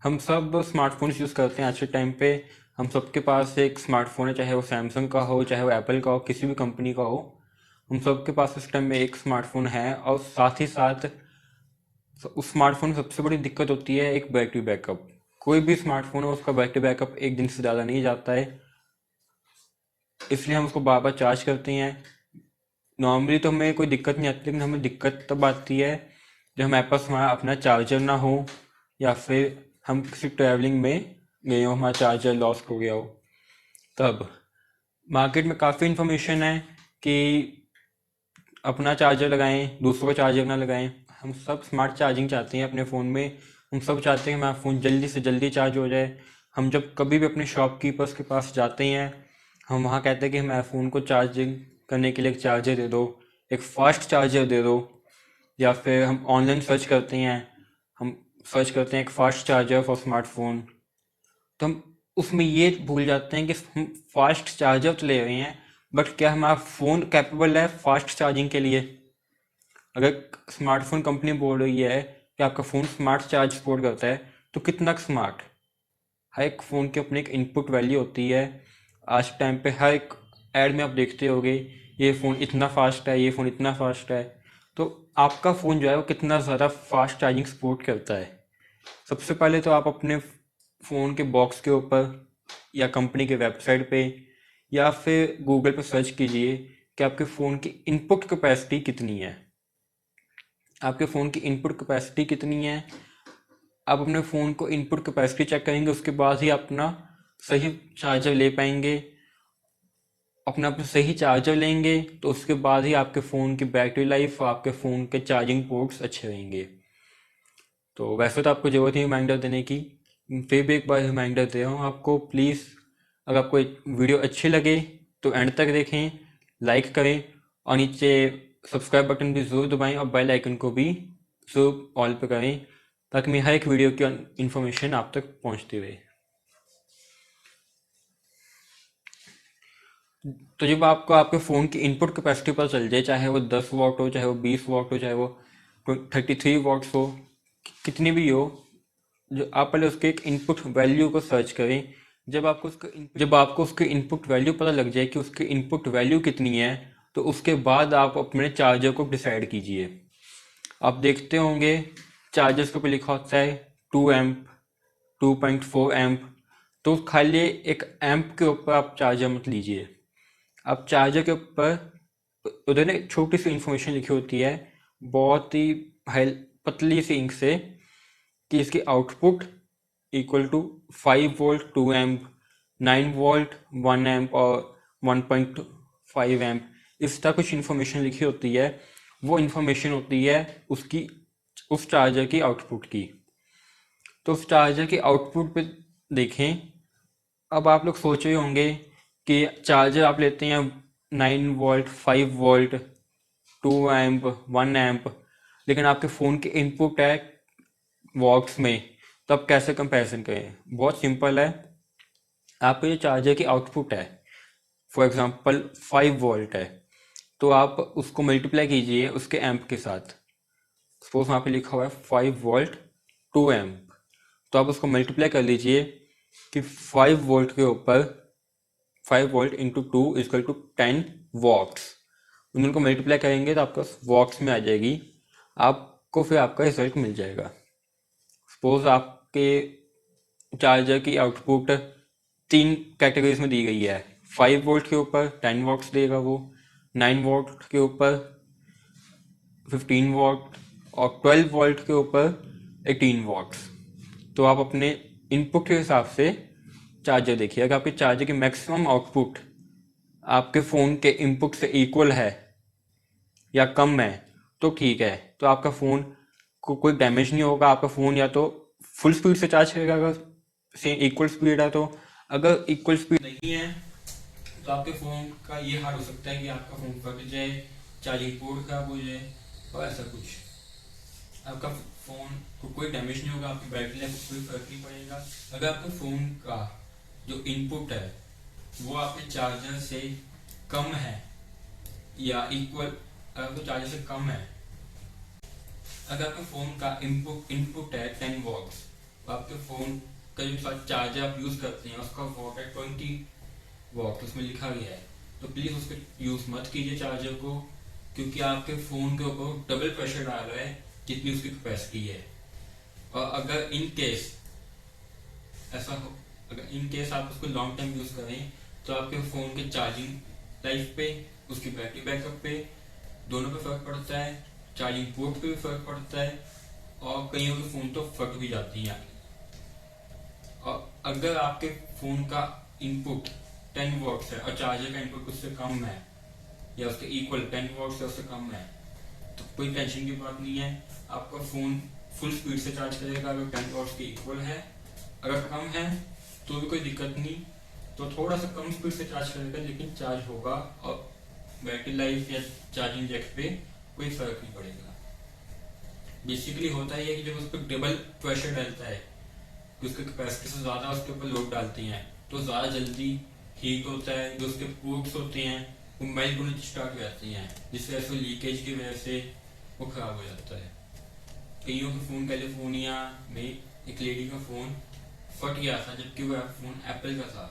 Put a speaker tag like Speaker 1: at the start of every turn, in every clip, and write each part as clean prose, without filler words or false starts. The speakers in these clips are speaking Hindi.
Speaker 1: हम सब स्मार्टफोन्स यूज़ करते हैं आज के टाइम पे। हम सबके पास एक स्मार्टफोन है, चाहे वो सैमसंग का हो, चाहे वो एप्पल का हो, किसी भी कंपनी का हो। हम सबके पास इस टाइम में एक स्मार्टफोन है, और साथ ही साथ उस स्मार्टफोन में सबसे बड़ी दिक्कत होती है एक बैटरी बैकअप। कोई भी स्मार्टफोन हो, उसका बैटरी बैकअप एक दिन से ज़्यादा नहीं जाता है, इसलिए हम उसको बार बार चार्ज करते हैं। नॉर्मली तो हमें कोई दिक्कत नहीं आती, लेकिन हमें दिक्कत तब आती है जब हमारे पास हमारा अपना चार्जर ना हो, या फिर हम किसी ट्रैवलिंग में गए हो, हमारा चार्जर लॉस्ट हो गया हो। तब मार्केट में काफ़ी इन्फॉर्मेशन है कि अपना चार्जर लगाएं, दूसरों का चार्जर ना लगाएं। हम सब स्मार्ट चार्जिंग चाहते हैं अपने फ़ोन में। हम सब चाहते हैं हमारा फ़ोन जल्दी से जल्दी चार्ज हो जाए। हम जब कभी भी अपने शॉपकीपर्स के पास जाते हैं, हम वहाँ कहते हैं कि हमारे फ़ोन को चार्जिंग करने के लिए एक चार्जर दे दो, एक फास्ट चार्जर दे दो। या फिर हम ऑनलाइन सर्च करते हैं, हम सर्च करते हैं एक फास्ट चार्जर फॉर स्मार्टफोन। तो हम उसमें ये भूल जाते हैं कि हम फास्ट चार्जर तो ले रहे हैं, बट क्या हमारा फ़ोन कैपेबल है फास्ट चार्जिंग के लिए? अगर स्मार्टफोन कंपनी बोल रही है कि आपका फ़ोन स्मार्ट चार्ज सपोर्ट करता है, तो कितना स्मार्ट? हर एक फ़ोन की अपनी एक इनपुट वैल्यू होती है। आज के टाइम पे हर एक ऐड में आप देखते होगे, ये फ़ोन इतना फास्ट है, ये फ़ोन इतना फास्ट है। तो आपका फ़ोन जो है वो कितना ज़्यादा फास्ट चार्जिंग सपोर्ट करता है? सबसे पहले तो आप अपने फ़ोन के बॉक्स के ऊपर, या कंपनी के वेबसाइट पे, या फिर गूगल पे सर्च कीजिए कि आपके फ़ोन की इनपुट कैपेसिटी कितनी है। आपके फ़ोन की इनपुट कैपेसिटी कितनी है, आप अपने फ़ोन को इनपुट कैपेसिटी चेक करेंगे, उसके बाद ही अपना सही चार्जर ले पाएंगे। अपना सही चार्जर लेंगे तो उसके बाद ही आपके फ़ोन की बैटरी लाइफ और आपके फ़ोन के चार्जिंग पोर्ट्स अच्छे रहेंगे। तो वैसे तो आपको ज़रूरत नहीं रिमाइंडर देने की, फिर भी एक बार रिमाइंडर दे रहा हूँ आपको। प्लीज़, अगर आपको वीडियो अच्छी लगे तो एंड तक देखें, लाइक करें, और नीचे सब्सक्राइब बटन भी ज़रूर दबाएं, और बेल आइकन को भी ज़रूर ऑल पे करें, ताकि मेरी हर एक वीडियो की इन्फॉर्मेशन आप तक पहुंचती रहे। तो जब आपको आपके फ़ोन की इनपुट कैपेसिटी पता चल जाए, चाहे वो 10 वॉट हो, चाहे वो 20 वॉट हो, चाहे वो 33 वॉट्स हो, कितनी भी हो, जो आप पहले उसके एक इनपुट वैल्यू को सर्च करें। जब आपको उसकी इनपुट वैल्यू पता लग जाए कि उसकी इनपुट वैल्यू कितनी है, तो उसके बाद आप अपने चार्जर को डिसाइड कीजिए। आप देखते होंगे चार्जर्स के ऊपर लिखा होता है 2 एम्प, 2.4 एम्प। तो खाली एक एम्प के ऊपर आप चार्जर मत लीजिए। आप चार्जर के ऊपर उधर ना एक छोटी सी इंफॉर्मेशन लिखी होती है, बहुत ही पतली सी इंक से, कि इसकी output equal to 5 volt 2 amp, 9 volt 1 amp, और 1.5 एम्प। इस तरह कुछ इन्फॉर्मेशन लिखी होती है। वो इन्फॉर्मेशन होती है उसकी, उस चार्जर की आउटपुट की। तो उस चार्जर की आउटपुट पे देखें। अब आप लोग सोच रहे होंगे कि चार्जर आप लेते हैं 9 वोल्ट 5 वोल्ट 2 एम्प 1 एम्प, लेकिन आपके फ़ोन की इनपुट है वॉट्स में, तो आप कैसे कंपैरिजन करें? बहुत सिंपल है। आपके जो चार्जर की आउटपुट है, फॉर एग्जांपल 5 वोल्ट है, तो आप उसको मल्टीप्लाई कीजिए उसके एम्प के साथ। सपोज वहाँ पे लिखा हुआ है 5 वोल्ट 2 एम्प, तो आप उसको मल्टीप्लाई कर लीजिए कि 5 वोल्ट के ऊपर 5 वोल्ट इंटू 2 = 10 वॉट्स। उनको मल्टीप्लाई करेंगे तो आपका वॉट्स में आ जाएगी, आपको फिर आपका रिजल्ट मिल जाएगा। सपोज आपके चार्जर की आउटपुट 3 कैटेगरीज में दी गई है। 5 वोल्ट के ऊपर 10 वॉट्स देगा वो, 9 वोल्ट के ऊपर 15 वॉट, और 12 वोल्ट के ऊपर 18 वॉट्स। तो आप अपने इनपुट के हिसाब से चार्जर देखिए। अगर आपके चार्जर की मैक्सिमम आउटपुट आपके फ़ोन के इनपुट से इक्वल है या कम है, तो ठीक है, तो आपका फ़ोन को कोई डैमेज नहीं होगा। आपका फ़ोन या तो फुल स्पीड से चार्ज करेगा अगर सेम इक्वल स्पीड है तो। अगर इक्वल स्पीड नहीं है, तो आपके फ़ोन का ये हाल हो सकता है कि आपका फ़ोन फट जाए, चार्जिंग पोर्ट खराब हो जाए, और ऐसा कुछ। आपका फ़ोन को कोई डैमेज नहीं होगा, आपकी बैटरी लाइफ को कोई फर्क नहीं पड़ेगा। अगर आपके फ़ोन का जो इनपुट है वो आपके चार्जर से कम है या इक्वल, अगर वो चार्जर से कम है, अगर आपके फ़ोन का इनपुट इनपुट है 10 वॉट्स, आपके फ़ोन का जो चार्जर आप यूज़ करते हैं उसका वॉट है 20 वॉट, उसमें लिखा गया है। तो प्लीज़ उसका यूज़ मत कीजिए चार्जर को, क्योंकि आपके फ़ोन के ऊपर डबल प्रेशर डाल रहा है जितनी उसकी कैपेसिटी है। और अगर इन केस ऐसा हो, अगर इन केस आप उसको लॉन्ग टाइम यूज़ करें तो आपके फ़ोन के चार्जिंग लाइफ पे, उसकी बैटरी बैकअप पे, दोनों पे फ़र्क पड़ता है। चार्जिंग पोर्ट पे भी फ़र्क पड़ता है और कईयों के फ़ोन तो फट भी जाती हैं। और अगर आपके फ़ोन का इनपुट 10 वॉट्स है और चार्जर का इनपुट उससे कम है या उसके इक्वल 10 वॉट्स है उससे कम है, तो कोई टेंशन की बात नहीं है। आपका फ़ोन फुल स्पीड से चार्ज करेगा अगर 10 वॉट्स के इक्वल है। अगर कम है तो भी कोई दिक्कत नहीं, तो थोड़ा सा कम स्पीड से चार्ज करेगा लेकिन चार्ज होगा और बैटरी लाइफ या चार्जिंग जैक पे कोई फर्क नहीं पड़ेगा। बेसिकली होता ही है कि जब उस पर डबल प्रेशर डलता है कि उसके कैपेसिटी से ज़्यादा उसके ऊपर लोड डालते हैं तो ज़्यादा जल्दी हीट होता है। जो उसके पोर्ट्स होते हैं वो मेल्ट होने स्टार्ट हो जाती हैं, जिस वजह से लीकेज की वजह से वो ख़राब हो जाता है। कईयों के फ़ोन, कैलिफोर्निया में एक लेडी का फ़ोन फट गया था जबकि वह फ़ोन एप्पल का था।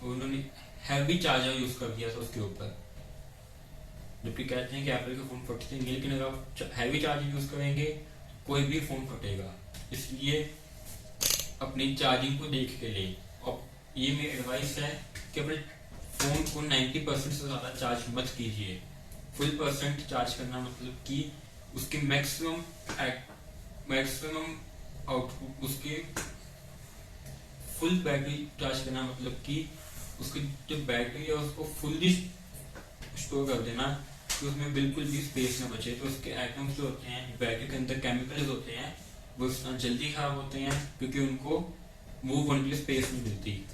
Speaker 1: उन्होंने हैवी चार्जर यूज़ कर दिया था उसके ऊपर, जबकि कहते हैं कि एप्पल के फ़ोन फटते नहीं, लेकिन अगर आप हैवी चार्जर यूज़ करेंगे कोई भी फ़ोन फटेगा। इसलिए अपनी चार्जिंग को देख के लें। और ये मेरी एडवाइस है कि अपने फ़ोन को 90% से ज़्यादा चार्ज मत कीजिए। फुल परसेंट चार्ज करना मतलब कि उसके मैक्सिमम आउटपुट, उसके फुल बैटरी चार्ज करना मतलब कि उसकी जो बैटरी है उसको फुल्ली स्टोर कर देना कि उसमें बिल्कुल भी स्पेस ना बचे। तो उसके एटम्स जो होते हैं बैटरी के अंदर, केमिकल्स होते हैं, वो इतना जल्दी खराब होते हैं क्योंकि उनको मूव होने के लिए स्पेस नहीं मिलती।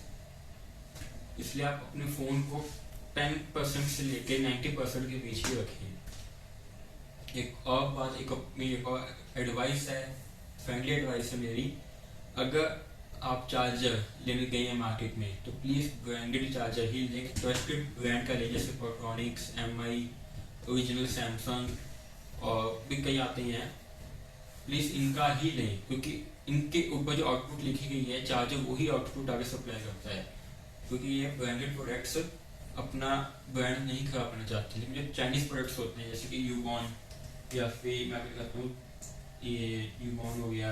Speaker 1: इसलिए आप अपने फ़ोन को 10% से लेके 90% के बीच ही रखें। एक और बात, एक और एडवाइस है, फ्रेंडली एडवाइस है मेरी। अगर आप चार्जर लेने गए हैं मार्केट में तो प्लीज़ ब्रांडेड चार्जर ही लें, ट्रस्टेड ब्रांड का लें, जैसे फोटोनिक्स, MI, ओरिजिनल सैमसंग और भी कई आते हैं। प्लीज़ इनका ही लें क्योंकि इनके ऊपर जो आउटपुट लिखी गई है चार्जर वही आउटपुट आगे सप्लाई करता है। क्योंकि ये ब्रांडेड प्रोडक्ट्स अपना ब्रांड नहीं खराब करना चाहते, लेकिन जो चाइनीज़ प्रोडक्ट्स होते हैं जैसे कि यूबॉन या फिर मैं कहता हूँ ये यूबॉन हो गया,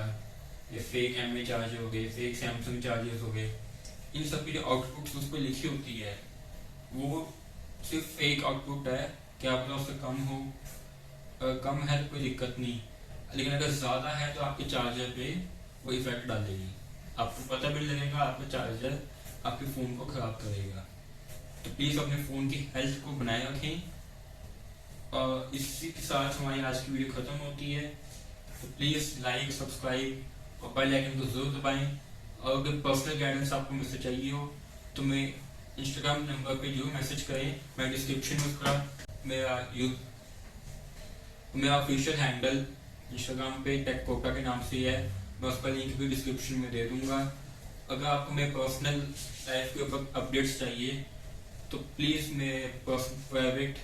Speaker 1: ये फेक MI चार्जर हो गए, फेक सैमसंग चार्जर्स हो गए, इन सब की जो आउटपुट्स उस पर लिखी होती है वो सिर्फ फेक आउटपुट है। क्या पता उससे कम हो, कम है तो कोई दिक्कत नहीं, लेकिन अगर ज़्यादा है तो आपके चार्जर पे वो इफेक्ट डालेगी। आपको पता भी लगेगा आपका चार्जर आपके फ़ोन को ख़राब करेगा। तो प्लीज़ अपने फ़ोन की हेल्थ को बनाए रखें। और इसी के साथ हमारी आज की वीडियो ख़त्म होती है। तो प्लीज़ लाइक, सब्सक्राइब और बेल आइकन को ज़रूर दबाएं। और अगर पर्सनल गाइडेंस आपको मुझसे चाहिए हो तो मैं इंस्टाग्राम नंबर पे जरूर मैसेज करें। मैं डिस्क्रिप्शन में उसका मेरा ऑफिशियल हैंडल इंस्टाग्राम पे टेक कोटा के नाम से है, मैं उसका लिंक भी डिस्क्रिप्शन में दे दूंगा। अगर आपको मेरे पर्सनल लाइफ के ऊपर अपडेट्स चाहिए तो प्लीज़ मेरे प्राइवेट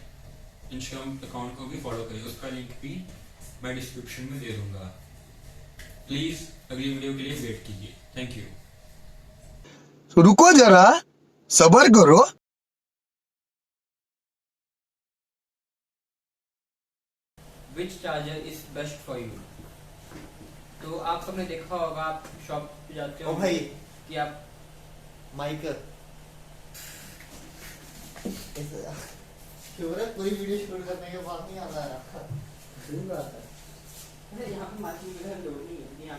Speaker 1: इंस्टाग्राम अकाउंट को भी फॉलो करिए, उसका लिंक भी मैं डिस्क्रिप्शन में दे दूंगा। प्लीज़ अगली वीडियो के लिए वेट कीजिए। Thank you.
Speaker 2: तो रुको जरा, सबर करो।
Speaker 1: Which charger is best for you? तो आप सबने देखा होगा, आप शॉप पे जाते हो
Speaker 3: ओ भाई
Speaker 1: कि आप
Speaker 3: माइक कोई वीडियो शूट करने के बाद नहीं आता है।
Speaker 1: यहाँ पे माइक लोड नहीं है।